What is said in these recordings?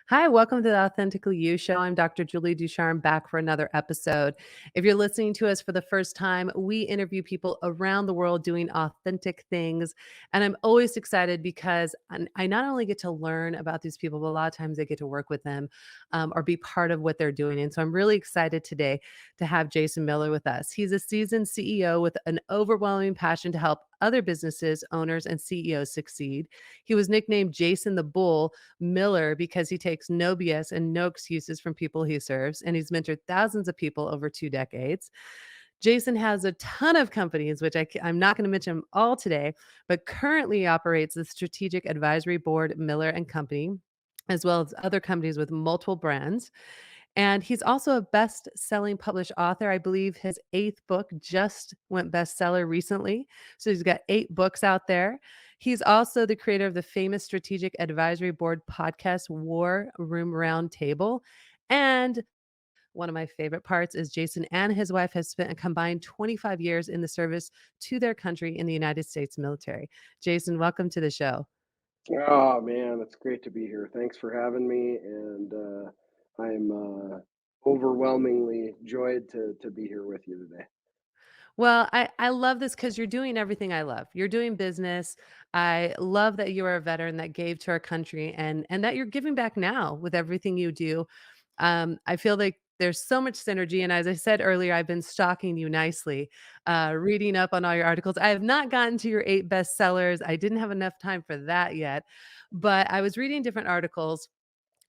Hi, welcome to the Authentically You Show. I'm Dr. Julie Ducharme back for another episode. If you're listening to us for the first time, we interview people around the world doing authentic things. And I'm always excited because I not only get to learn about these people, but a lot of times I get to work with them or be part of what they're doing. And so I'm really excited today to have Jason Miller with us. He's a seasoned CEO with an overwhelming passion to help other businesses, owners, and CEOs succeed. He was nicknamed Jason the Bull Miller because he takes no BS and no excuses from people he serves, and he's mentored thousands of people over 2 decades. Jason has a ton of companies, which I'm not going to mention them all today, but currently operates the Strategic Advisory Board Miller and Company, as well as other companies with multiple brands. And he's also a best-selling published author. I believe his eighth book just went bestseller recently. So he's got 8 books out there. He's also the creator of the famous Strategic Advisory Board podcast, War Room Roundtable. And one of my favorite parts is Jason and his wife have spent a combined 25 years in the service to their country in the United States military. Jason, welcome to the show. Oh man, it's great to be here. Thanks for having me, and I'm overwhelmingly joyed to be here with you today. Well, I love this because you're doing everything I love. You're doing business. I love that you are a veteran that gave to our country and that you're giving back now with everything you do. I feel like there's so much synergy. And as I said earlier, I've been stalking you nicely, reading up on all your articles. I have not gotten to your 8 bestsellers. I didn't have enough time for that yet, but I was reading different articles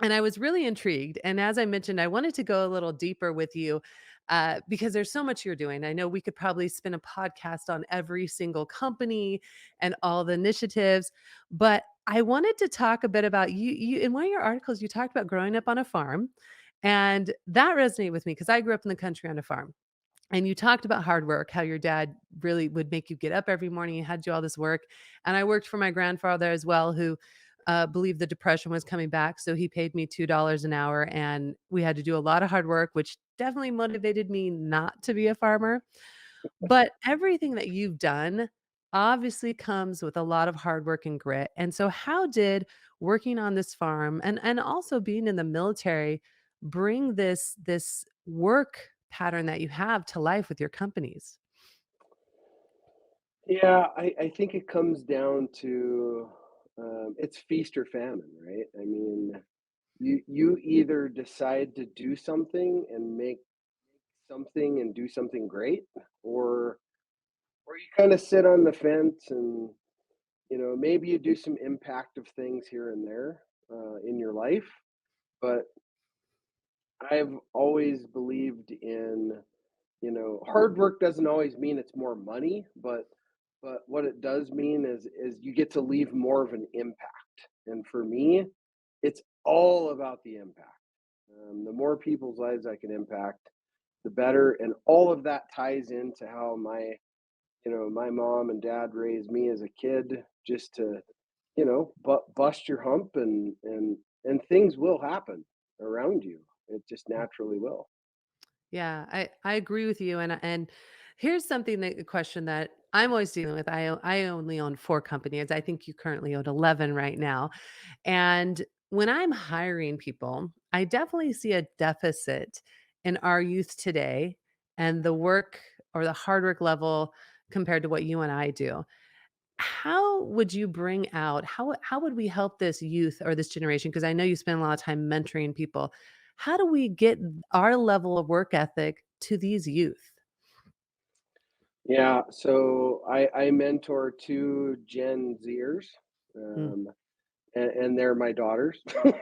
and I was really intrigued. And as I mentioned, I wanted to go a little deeper with you because there's so much you're doing. I know we could probably spin a podcast on every single company and all the initiatives, but I wanted to talk a bit about you. In one of your articles, you talked about growing up on a farm, and that resonated with me because I grew up in the country on a farm. And you talked about hard work, how your dad really would make you get up every morning. You had to do all this work. And I worked for my grandfather as well, who believed the depression was coming back. So he paid me $2 an hour. And we had to do a lot of hard work, which definitely motivated me not to be a farmer. But everything that you've done obviously comes with a lot of hard work and grit. And so how did working on this farm and also being in the military bring this work pattern that you have to life with your companies? Yeah, I think it comes down to it's feast or famine, right? I mean, you either decide to do something and make something and do something great, or or you kind of sit on the fence and maybe you do some impact of things here and there in your life. But I've always believed in, hard work doesn't always mean it's more money, but what it does mean is you get to leave more of an impact. And for me, it's all about the impact. The more people's lives I can impact, the better. And all of that ties into how my mom and dad raised me as a kid, just to, bust your hump and things will happen around you. It just naturally will. Yeah, I agree with you, and here's something that a question that I'm always dealing with. I only own 4 companies. I think you currently own 11 right now. And when I'm hiring people, I definitely see a deficit in our youth today and the work or the hard work level compared to what you and I do. How would you bring out how would we help this youth or this generation? Because I know you spend a lot of time mentoring people. How do we get our level of work ethic to these youth? Yeah, so I mentor two Gen Zers, Mm. um, and they're my daughters. so,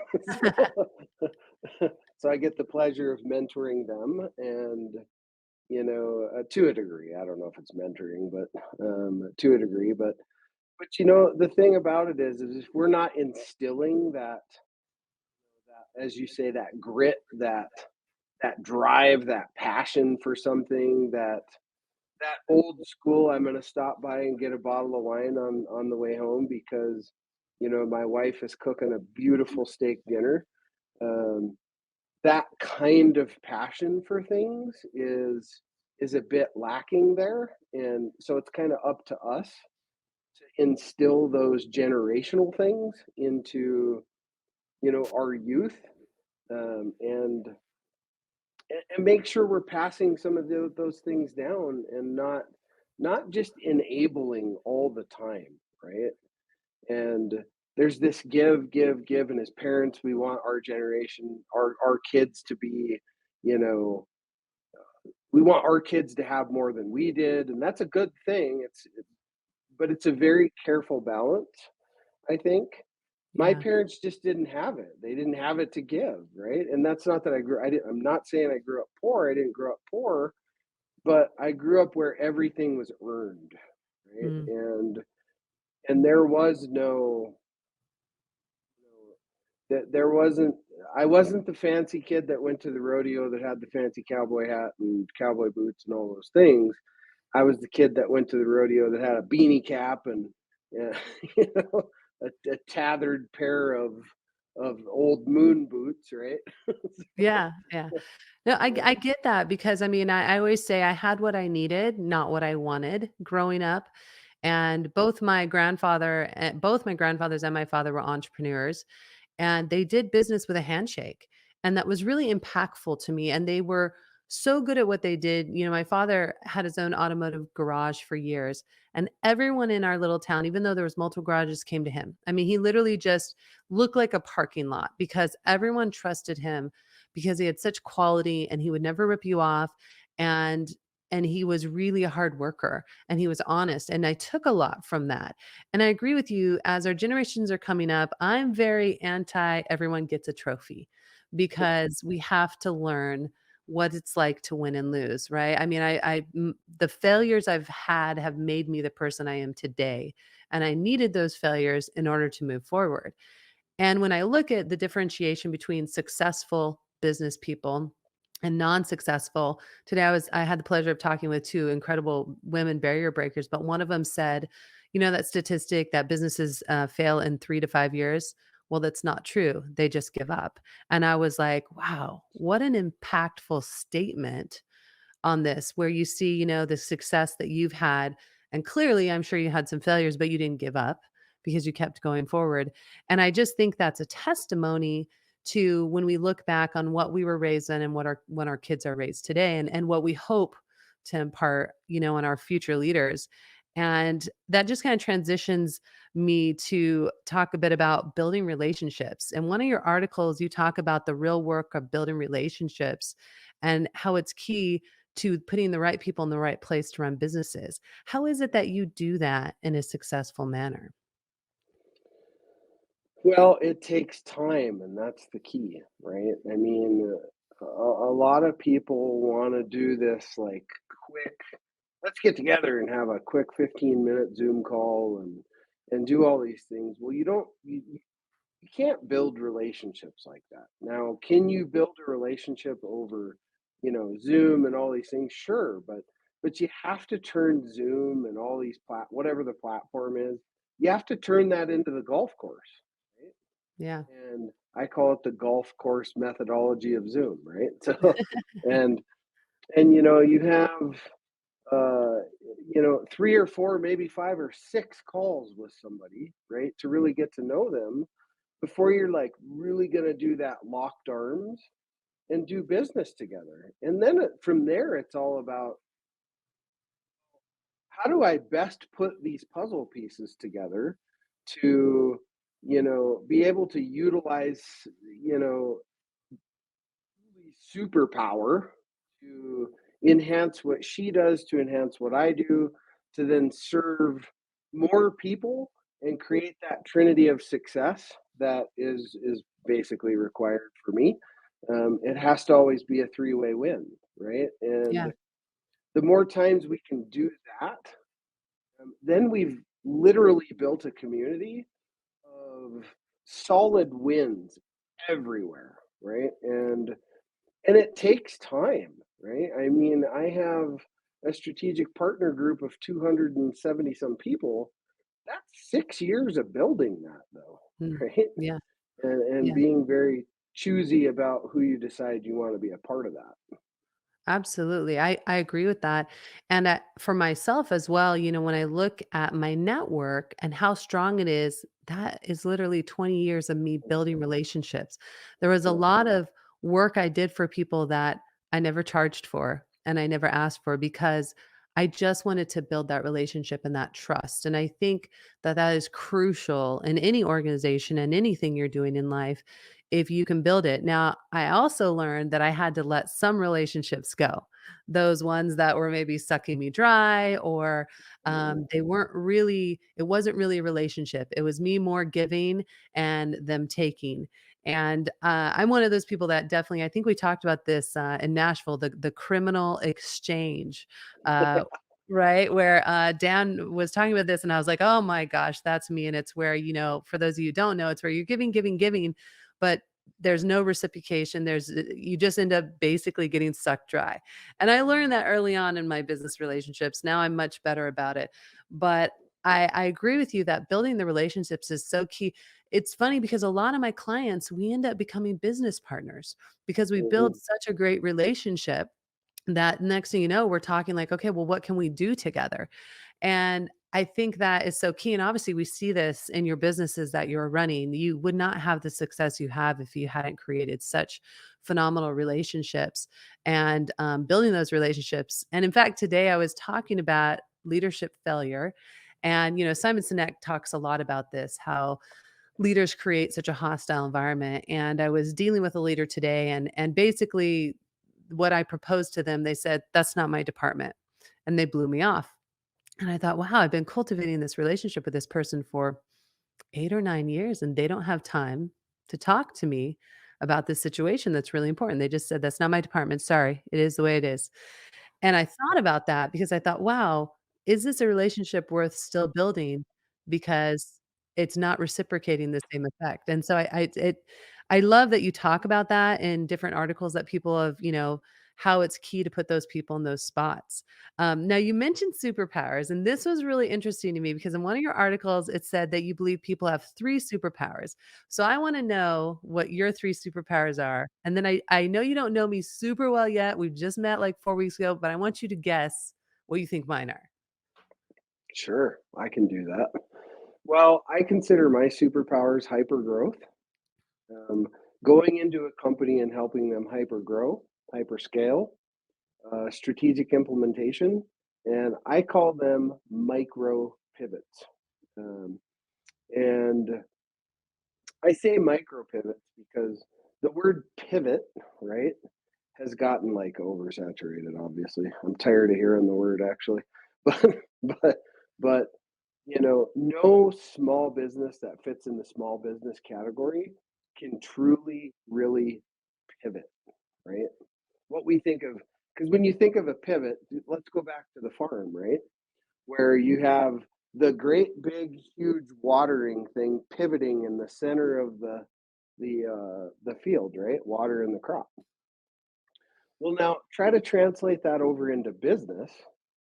so I get the pleasure of mentoring them, and to a degree. I don't know if it's mentoring, but to a degree. But the thing about it is if we're not instilling that, as you say, that grit, that drive, that passion for something, that old school, I'm gonna stop by and get a bottle of wine on the way home because, my wife is cooking a beautiful steak dinner. Um, that kind of passion for things is a bit lacking there, and so it's kind of up to us to instill those generational things into, our youth, and make sure we're passing some of those things down, and not just enabling all the time, right? And there's this give, give, give, and as parents, we want our generation, our kids to be, you know, we want our kids to have more than we did, and that's a good thing. But it's a very careful balance, I think. My Yeah. parents just didn't have it. They didn't have it to give, right? And that's not that I'm not saying I grew up poor. I didn't grow up poor, but I grew up where everything was earned, right? Mm. And there was no, that there wasn't I wasn't the fancy kid that went to the rodeo that had the fancy cowboy hat and cowboy boots and all those things. I was the kid that went to the rodeo that had a beanie cap and, yeah, you know, a tethered pair of old moon boots, right? Yeah, yeah. No, Yeah. I get that because, I mean, I always say I had what I needed, not what I wanted growing up, and both my grandfathers and my father were entrepreneurs, and they did business with a handshake, and that was really impactful to me, and they were so good at what they did. My father had his own automotive garage for years, and everyone in our little town, even though there was multiple garages, came to him. I mean, he literally just looked like a parking lot because everyone trusted him because he had such quality and he would never rip you off, and he was really a hard worker and he was honest, and I took a lot from that. And I agree with you, as our generations are coming up, I'm very anti everyone gets a trophy because we have to learn what it's like to win and lose, right? I mean, the failures I've had have made me the person I am today, and I needed those failures in order to move forward. And when I look at the differentiation between successful business people and non-successful, today I had the pleasure of talking with two incredible women barrier breakers, but one of them said, that statistic that businesses fail in 3 to 5 years. Well, that's not true. They just give up. And I was like, wow, what an impactful statement on this, where you see, the success that you've had. And clearly, I'm sure you had some failures, but you didn't give up because you kept going forward. And I just think that's a testimony to when we look back on what we were raised in and what our when our kids are raised today, and what we hope to impart, on our future leaders. And that just kind of transitions me to talk a bit about building relationships. And one of your articles, you talk about the real work of building relationships and how it's key to putting the right people in the right place to run businesses. How is it that you do that in a successful manner? Well, it takes time, and that's the key, right? I mean, a lot of people want to do this like quick. Let's get together and have a quick 15-minute Zoom call and do all these things. Well, you can't build relationships like that. Now, can you build a relationship over, Zoom and all these things? Sure, but you have to turn Zoom and all these whatever the platform is, you have to turn that into the golf course, right? Yeah. And I call it the golf course methodology of Zoom, right? So, and you have uh, 3 or 4, maybe 5 or 6 calls with somebody, right, to really get to know them before you're like really going to do that locked arms and do business together. And then from there, it's all about how do I best put these puzzle pieces together to, be able to utilize, you know, superpower to enhance what she does, to enhance what I do, to then serve more people and create that trinity of success that is basically required for me. It has to always be a three-way win, right? And Yeah. the more times we can do that, then we've literally built a community of solid wins everywhere, right? And it takes time, right? I mean, I have a strategic partner group of 270 some people. That's 6 years of building that, though, Mm. right? Yeah. And Yeah. being very choosy about who you decide you want to be a part of that. Absolutely. I agree with that. And for myself as well, when I look at my network and how strong it is, that is literally 20 years of me building relationships. There was a Yeah. lot of work I did for people that I never charged for and I never asked for because I just wanted to build that relationship and that trust. And I think that that is crucial in any organization and anything you're doing in life if you can build it. Now, I also learned that I had to let some relationships go. Those ones that were maybe sucking me dry or they weren't really, it wasn't really a relationship. It was me more giving and them taking. And I'm one of those people that definitely, I think we talked about this in Nashville, the criminal exchange. Uh, Right, where, Dan was talking about this, and I was like, "Oh my gosh, that's me," and it's where, for those of you who don't know, it's where you're giving, giving, giving, but there's no reciprocation. You just end up basically getting sucked dry. And I learned that early on in my business relationships. Now I'm much better about it. But I agree with you that building the relationships is so key. It's funny because a lot of my clients, we end up becoming business partners because we build Mhm. such a great relationship that next thing you know, we're talking like, okay, well, what can we do together? And I think that is so key. And obviously, we see this in your businesses that you're running. You would not have the success you have if you hadn't created such phenomenal relationships and building those relationships. And in fact, today I was talking about leadership failure. And, Simon Sinek talks a lot about this, how leaders create such a hostile environment. And I was dealing with a leader today, and basically, what I proposed to them, they said, "That's not my department." And they blew me off. And I thought, wow, I've been cultivating this relationship with this person for 8 or 9 years, and they don't have time to talk to me about this situation that's really important. They just said, "That's not my department. Sorry. It is the way it is." And I thought about that because I thought, "Wow, is this a relationship worth still building because it's not reciprocating the same effect?" And so I love that you talk about that in different articles that people have, how it's key to put those people in those spots. Now you mentioned superpowers, and this was really interesting to me because in one of your articles, it said that you believe people have 3 superpowers. So I wanna know what your 3 superpowers are, and then I know you don't know me super well yet, we've just met, like, 4 weeks ago, but I want you to guess what you think mine are. Sure, I can do that. Well, I consider my superpowers hyper growth. Um, Going into a company and helping them hyper grow, hyper scale, strategic implementation, and I call them micro pivots. Um, and I say micro pivots because the word pivot, right, has gotten like oversaturated. Obviously, I'm tired of hearing the word actually, but but but no small business that fits in the small business category can truly really pivot, right? What we think of, because when you think of a pivot, let's go back to the farm, right? Where you have the great big huge watering thing pivoting in the center of the field, right? Water in the crop. Well, now try to translate that over into business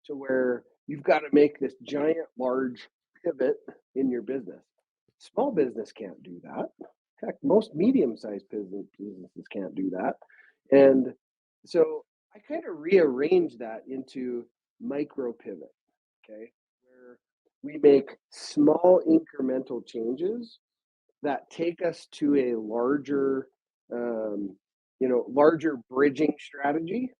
to where you've got to make this giant, large pivot in your business. Small business can't do that. Heck, most medium-sized businesses can't do that. And so I kind of rearrange that into micro pivot, okay, where we make small incremental changes that take us to a larger, um, larger bridging strategy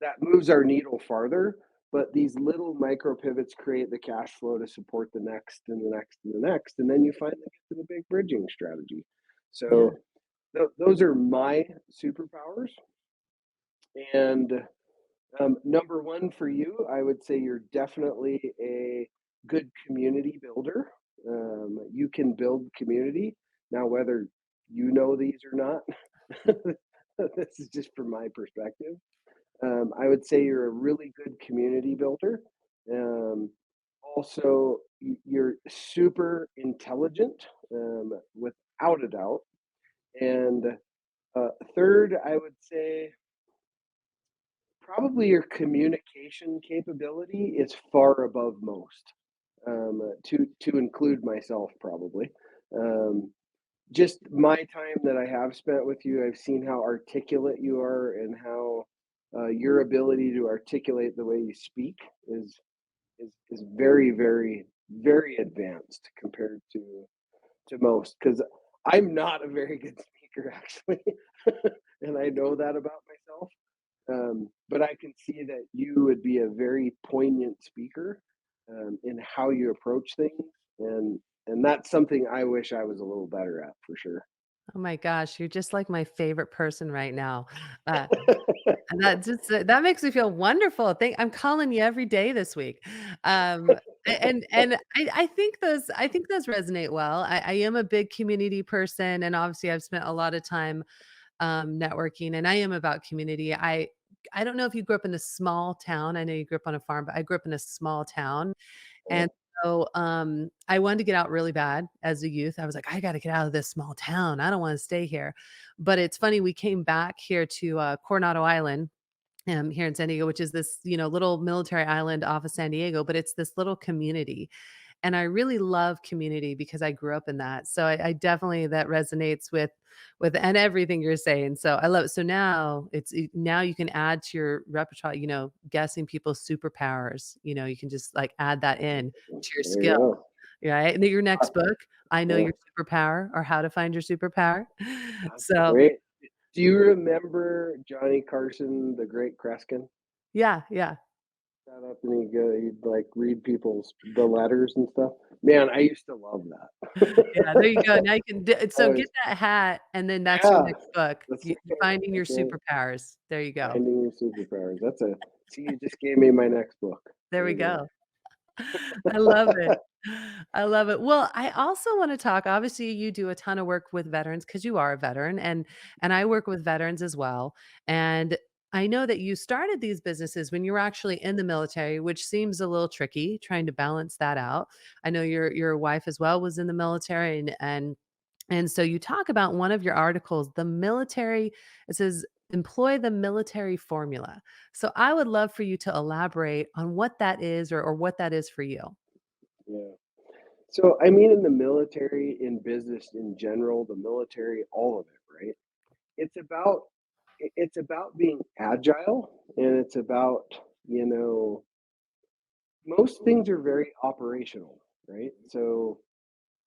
that moves our needle farther. But these little micro pivots create the cash flow to support the next and the next and the next, and then you finally get to the big bridging strategy. Yeah. So those are my superpowers. And number one for you, I would say you're definitely a good community builder. You can build community. Now, whether you know these or not, this is just from my perspective. I would say you're a really good community builder. Um, Also, you're super intelligent, without a doubt. And third, I would say probably your communication capability is far above most, to include myself probably. Um, just my time that I have spent with you, I've seen how articulate you are and how your ability to articulate the way you speak is is very, very, very advanced compared to most. Because I'm not a very good speaker, actually, and I know that about myself. But I can see that you would be a very poignant speaker in how you approach things, and and that's something I wish I was a little better at for sure. Oh my gosh, you're just like my favorite person right now. Uh, and that makes me feel wonderful. I'm calling you every day this week. And I think those resonate well. I am a big community person, and obviously I've spent a lot of time networking, and I am about community. I don't know if you grew up in a small town. I know you grew up on a farm, but I grew up in a small town, and so, I wanted to get out really bad as a youth. I was like, "I gotta get out of this small town. I don't wanna stay here." But it's funny, we came back here to, Coronado Island, here in San Diego, which is this, little military island off of San Diego, but it's this little community. And I really love community because I grew up in that. So I definitely that resonates with and everything you're saying. So I love it. So now now you can add to your repertoire, guessing people's superpowers. You can just like add that in to your There you skill, go. right? And then your Uh, next book, I know yeah, your superpower or how to find your superpower. that's So great. Do you remember Johnny Carson, the Great Kreskin? yeah, yeah. Got up and he'd like read people's the letters and stuff. Man, I used to love Yeah, there you go. that. Now you can I so was get that hat, and then that's your yeah, next book, that's y Finding Your that's right. Superpowers. There you go. Finding your superpowers. That's a see, you just gave me my next book. There There we you go. I love it. I love it. Well, I also wanna talk obviously, you do a ton of work with veterans because you are a veteran, and I work with veterans as well, and I know that you started these businesses when you were actually in the military, which seems a little tricky trying to balance that out. I know your wife as well was in the military, and so you talk about one of your articles, the military, it says, employ the military formula. So I would love for you to elaborate on what that is or what that is for you. yeah. So, I mean, in the military, in business in general, the military, all of it, right? It's about it's about being agile, and it's about, you know, most things are very operational, right? So,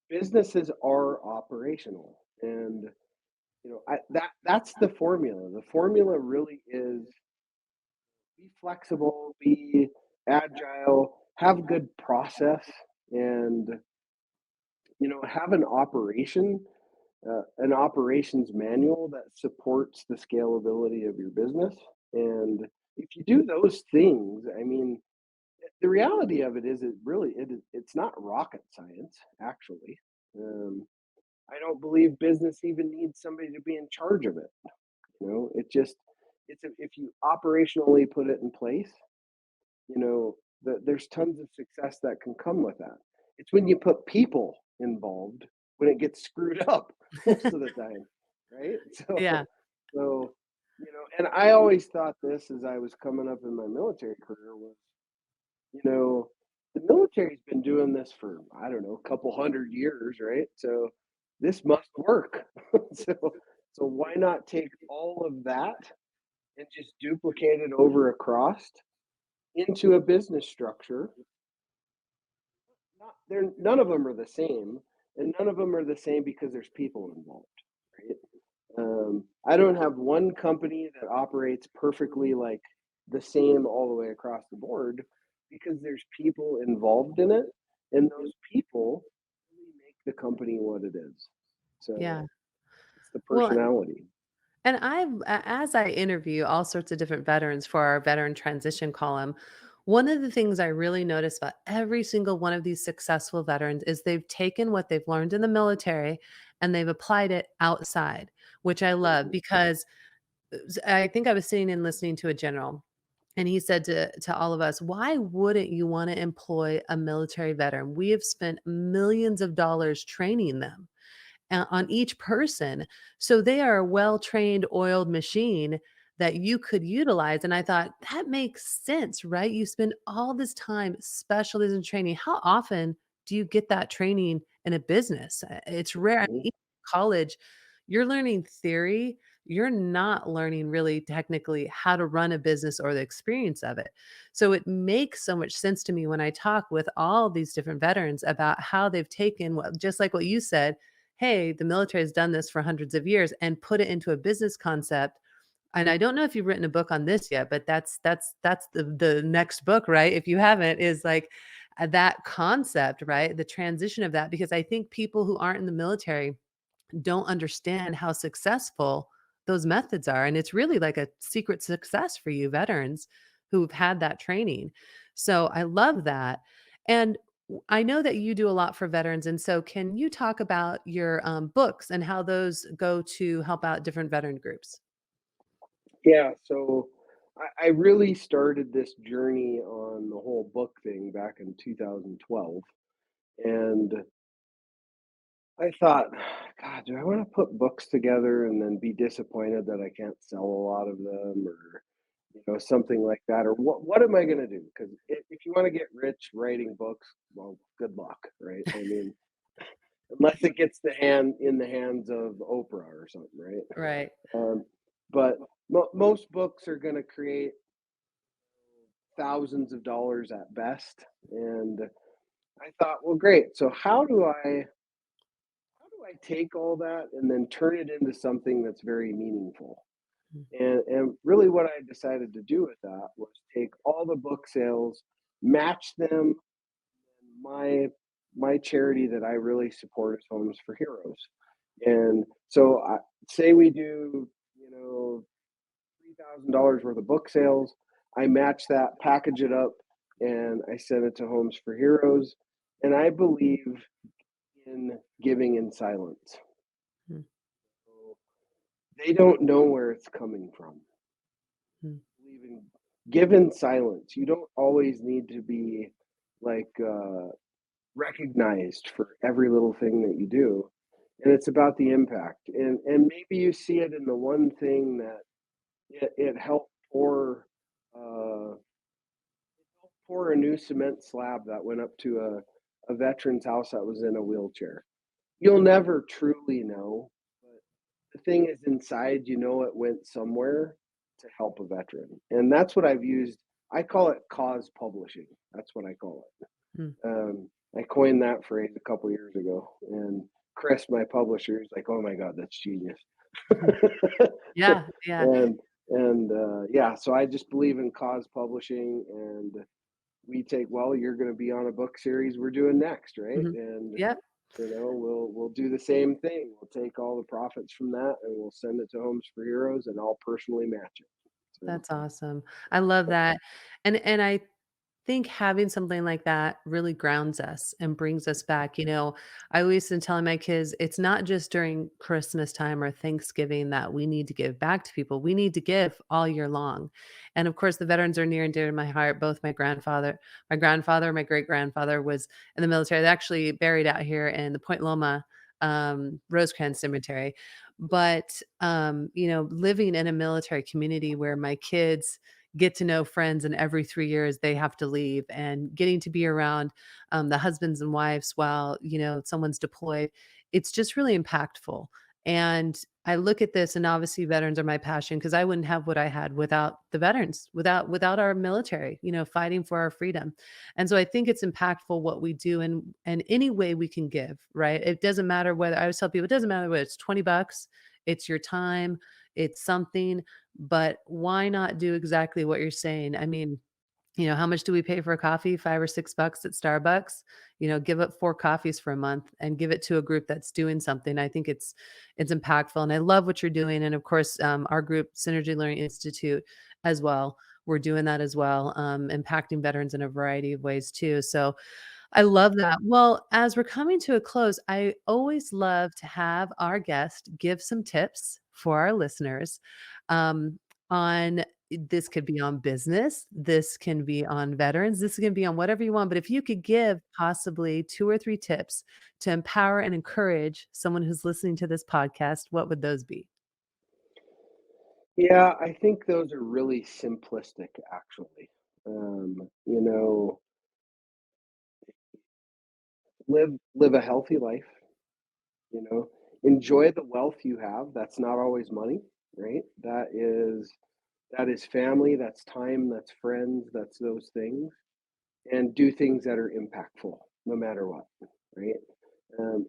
businesses are operational, and that's the formula. The formula really is be flexible, be agile, have good process, and have an operations manual that supports the scalability of your business. And if you do those things, I mean, the reality of it is, it's not rocket science, actually. Um, I don't believe business even needs somebody to be in charge of it. It just if you operationally put it in place, there's tons of success that can come with that. It's when you put people involved when it gets screwed up most of the time, right? Yeah. And I always thought this as I was coming up in my military career was, you know, the military's been doing this for, I don't know, a couple hundred years, right? So this must work. so so why not take all of that and just duplicate it over across into a business structure. None of them are the same, and none of them are the same because there's people involved, right? I don't have one company that operates perfectly like the same all the way across the board because there's people involved in it, and those people really make the company what it is. Yeah. So it's the Well, personality. and as I interview all sorts of different veterans for our veteran transition column, one of the things I really notice about every single one of these successful veterans is they've taken what they've learned in the military and they've applied it outside, which I love Mhm. because I think I was sitting and listening to a general, and he said to all of us, "Why wouldn't you want to employ a military veteran? We have spent millions of dollars training them on each person. So they are a well-trained, oiled machine that you could utilize." And I thought, that makes sense, right? You spend all this time specializing in training. How often do you get that training in a business? It's rare. I mean, college, you're learning theory, you're not learning really technically how to run a business or the experience of it. So it makes so much sense to me when I talk with all these different veterans about how they've taken what, just like what you said, hey, the military has done this for hundreds of years and put it into a business concept. And I don't know if you've written a book on this yet, but that's the next book, right? If you haven't, is like that concept, right? The transition of that, because I think people who aren't in the military don't understand how successful those methods are. And it's really like a secret success for you veterans who've had that training. So I love that. And I know that you do a lot for veterans. And so can you talk about your books and how those go to help out different veteran groups? Yeah, so I really started this journey on the whole book thing back in 2012, and I thought, God, do I want to put books together and then be disappointed that I can't sell a lot of them, or something like that, or what am I going to do? Because if you want to get rich writing books, well, good luck, right? I mean, unless it gets the hand in the hands of Oprah or something, right? Right. Um, but most books are going to create thousands of dollars at best. And I thought, well, great. So how do I take all that and then turn it into something that's very meaningful? Mm, And really what I decided to do with that was take all the book sales, match them my my charity that I really support is Homes for Heroes. And so say we do, $3,000 worth of book sales. I match that, package it up, and I send it to Homes for Heroes. And I believe in giving in silence. mm, So they don't know where it's coming from. mm. I believe in give in silence. You don't always need to be like recognized for every little thing that you do. And it's about the impact. And maybe you see it in the one thing that it helped uh, pour a new cement slab that went up to a veteran's house that was in a wheelchair. You'll never truly know, but the thing is inside, it went somewhere to help a veteran. And that's what I've used. I call it cause publishing. That's what I call it. Mm. I coined that phrase a couple years ago, and Chris, my publisher, is like, "Oh my God, that's genius." Mhm. Yeah, yeah. and yeah, so I just believe in cause publishing, and we take, well, you're going to be on a book series we're doing next, right? Mhm. And Yep. we'll do the same thing. We'll take all the profits from that and we'll send it to Homes for Heroes, and I'll personally match it. So That's awesome. I love that. And I think having something like that really grounds us and brings us back. I always been telling my kids it's not just during Christmas time or Thanksgiving that we need to give back to people. We need to give all year long. And of course, the veterans are near and dear to my heart. Both my great grandfather was in the military. They're actually buried out here in the Point Loma Rosecrans Cemetery. But living in a military community where my kids get to know friends, and every 3 years they have to leave, and getting to be around, the husbands and wives while, someone's deployed, it's just really impactful. And I look at this, and obviously veterans are my passion because I wouldn't have what I had without the veterans, without our military, fighting for our freedom. And so I think it's impactful what we do, and any way we can give, right? It doesn't matter whether I always tell people, it doesn't matter whether it's $20, it's your time, it's something, but why not do exactly what you're saying? I mean, how much do we pay for a coffee? 5 or $6 at Starbucks? Give up 4 coffees for a month and give it to a group that's doing something. I think it's impactful, and I love what you're doing. And of course, our group, Synergy Learning Institute, as well. We're doing that as well, impacting veterans in a variety of ways too. So I love that. Well, as we're coming to a close, I always love to have our guest give some tips for our listeners, on this could be on business, this can be on veterans, this can be on whatever you want. But if you could give possibly 2 or 3 tips to empower and encourage someone who's listening to this podcast, what would those be? yeah, I think those are really simplistic, actually. Um, you know, live a healthy life. You know, enjoy the wealth you have. That's not always money, right? That is family, that's time, that's friends, that's those things, and do things that are impactful no matter what, right?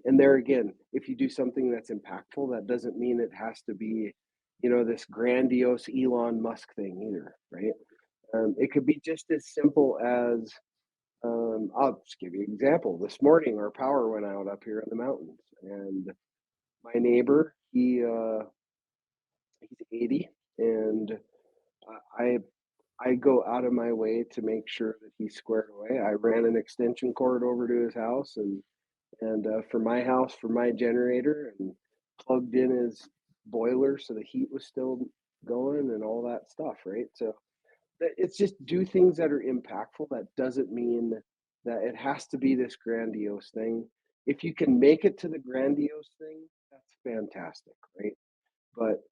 And there again, if you do something that's impactful, that doesn't mean it has to be, this grandiose Elon Musk thing either, right? It could be just as simple as I'll just give you an example. This morning, our power went out up here in the mountains, and my neighbor, he's 80, and I I go out of my way to make sure that he's squared away. I ran an extension cord over to his house and for my house, for my generator, and plugged in his boiler so the heat was still going and all that stuff, right? So it's just do things that are impactful. That doesn't mean that it has to be this grandiose thing. If you can make it to the grandiose thing, that's fantastic, right? But,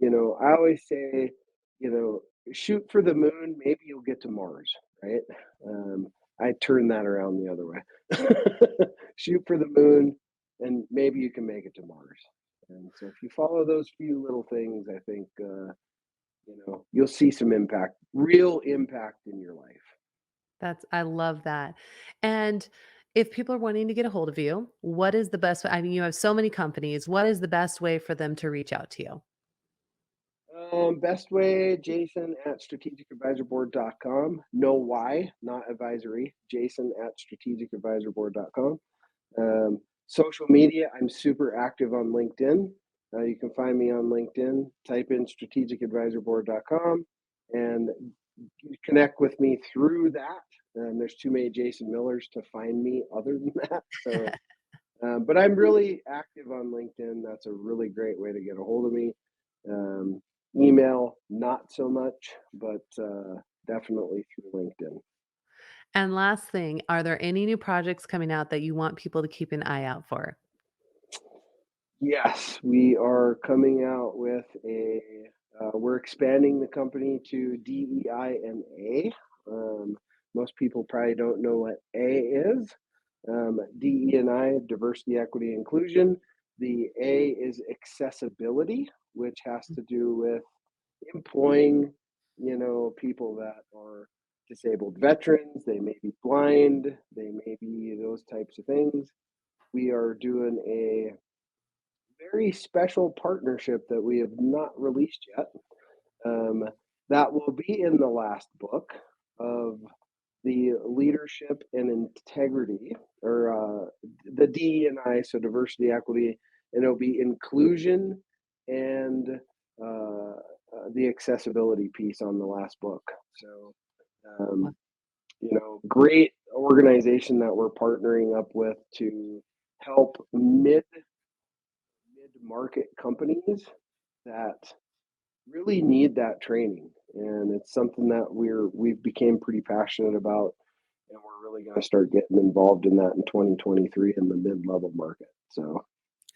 I always say, you know, shoot for the moon, maybe you'll get to Mars, right? I turn that around the other way. Shoot for the moon, and maybe you can make it to Mars. And so if you follow those few little things, I think, you'll see some impact, real impact in your life. I love that. And if people are wanting to get a hold of you, what is the best way? I mean, you have so many companies. What is the best way for them to reach out to you? Best way, Jason at strategicadvisorboard.com. No Y, not advisory. Jason at strategicadvisorboard.com. Social media, I'm super active on LinkedIn. You can find me on LinkedIn. Type in strategicadvisorboard.com and connect with me through that. There's too many Jason Millers to find me other than that. So, but I'm really active on LinkedIn. That's a really great way to get a hold of me. Um, Email, not so much, but definitely through LinkedIn. And last thing, are there any new projects coming out that you want people to keep an eye out for? Yes, we are coming out with we're expanding the company to DEI and A. Most people probably don't know what A is. DE and I, diversity, equity, inclusion. The A is accessibility, which has to do with employing, people that are disabled veterans. They may be blind. They may be those types of things. We are doing a very special partnership that we have not released yet. Um, that will be in the last book of the leadership and integrity, or the D and I, so diversity, equity, and it'll be inclusion and the accessibility piece on the last book. So, um, great organization that we're partnering up with to help mid-market companies that really need that training, and it's something that we've became pretty passionate about, and we're really going to start getting involved in that in 2023 in the mid-level market. So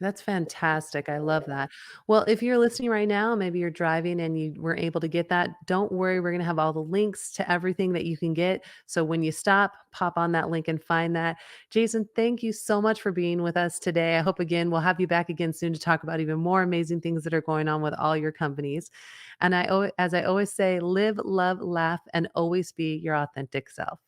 That's fantastic. I love that. Well, if you're listening right now, maybe you're driving and you were able to get that, don't worry. We're going to have all the links to everything that you can get. So when you stop, pop on that link and find that. Jason, thank you so much for being with us today. I hope again, we'll have you back again soon to talk about even more amazing things that are going on with all your companies. And as I always say, live, love, laugh, and always be your authentic self.